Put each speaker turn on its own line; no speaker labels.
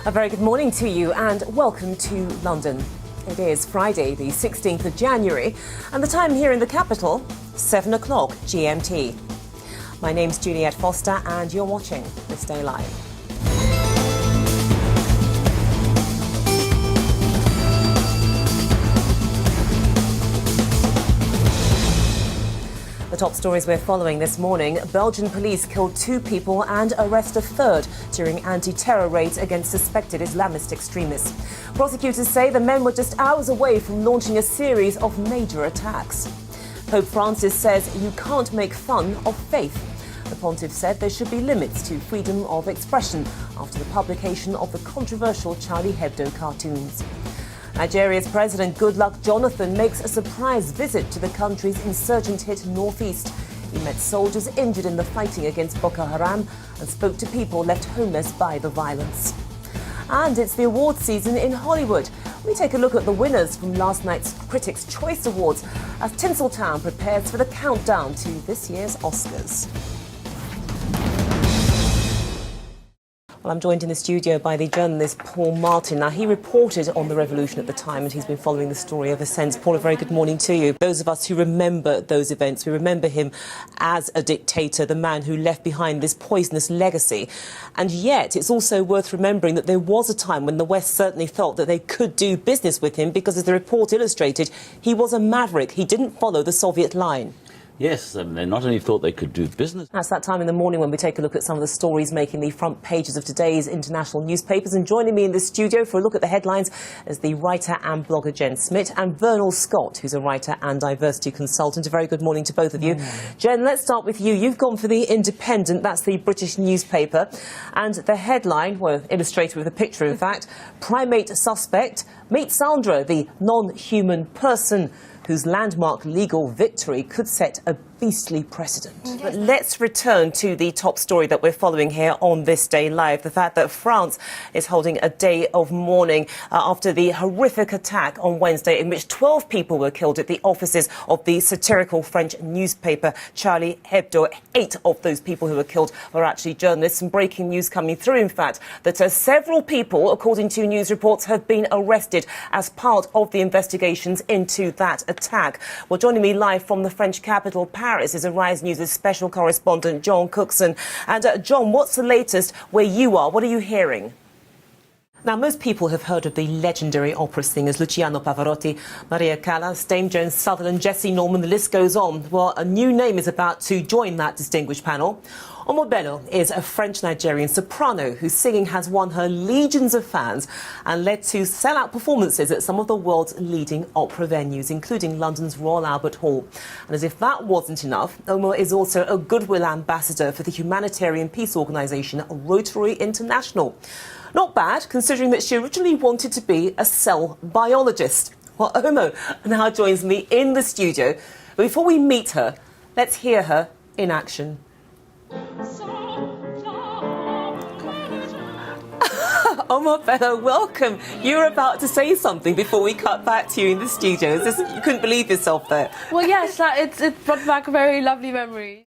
A very good morning to you and welcome to London. It is Friday, the 16th of January, and the time here in the capital, 7 o'clock GMT. My name's Juliette Foster and you're watching This Day Live. The top stories we're following this morning. Belgian police killed 2 people and arrest a 3rd during anti-terror raids against suspected Islamist extremists. Prosecutors say the men were just hours away from launching a series of major attacks. Pope Francis says you can't make fun of faith. The pontiff said there should be limits to freedom of expression after the publication of the controversial Charlie Hebdo cartoons. Nigeria's President Goodluck Jonathan makes a surprise visit to the country's insurgent-hit northeast. He met soldiers injured in the fighting against Boko Haram and spoke to people left homeless by the violence. And it's the awards season in Hollywood. We take a look at the winners from last night's Critics' Choice Awards as Tinseltown prepares for the countdown to this year's Oscars. Well, I'm joined in the studio by the journalist Paul Martin. Now, he reported on the revolution at the time and he's been following the story ever since. Paul, a very good morning to you. Those of us who remember those events, we remember him as a dictator, the man who left behind this poisonous legacy. And yet, it's also worth remembering that there was a time when the West certainly felt that they could do business with him because, as the report illustrated, he was a maverick. He didn't follow the Soviet line.
Yes, they not only thought they could do business.
That's that time in the morning when we take a look at some of the stories making the front pages of today's international newspapers. And joining me in the studio for a look at the headlines is the writer and blogger Jen Smith and Vernal Scott, who's a writer and diversity consultant. A very good morning to both of you. Jen, let's start with you. You've gone for the Independent, that's the British newspaper. And the headline, well, illustrated with a picture, in fact, primate suspect, meet Sandra, the non-human person whose landmark legal victory could set a beastly precedent. Yes. But let's return to the top story that we're following here on This Day Live, the fact that France is holding a day of mourning after the horrific attack on Wednesday in which 12 people were killed at the offices of the satirical French newspaper Charlie Hebdo. 8 of those people who were killed were actually journalists. Some breaking news coming through, in fact, that several people, according to news reports, have been arrested as part of the investigations into that attack. Well, joining me live from the French capital, Paris, is Arise News' special correspondent John Cookson. And John, what's the latest where you are? What are you hearing? Now, most people have heard of the legendary opera singers Luciano Pavarotti, Maria Callas, Dame Joan Sutherland, Jessie Norman, the list goes on. Well, a new name is about to join that distinguished panel. Omobelo is a French-Nigerian soprano whose singing has won her legions of fans and led to sell-out performances at some of the world's leading opera venues, including London's Royal Albert Hall. And as if that wasn't enough, Omo is also a goodwill ambassador for the humanitarian peace organisation Rotary International. Not bad, considering that she originally wanted to be a cell biologist. Well, Omo now joins me in the studio. But before we meet her, let's hear her in action. Omobelo, welcome. You were about to say something before we cut back to you in the studio. You couldn't believe yourself there.
Well, yes, it brought back a very lovely memory.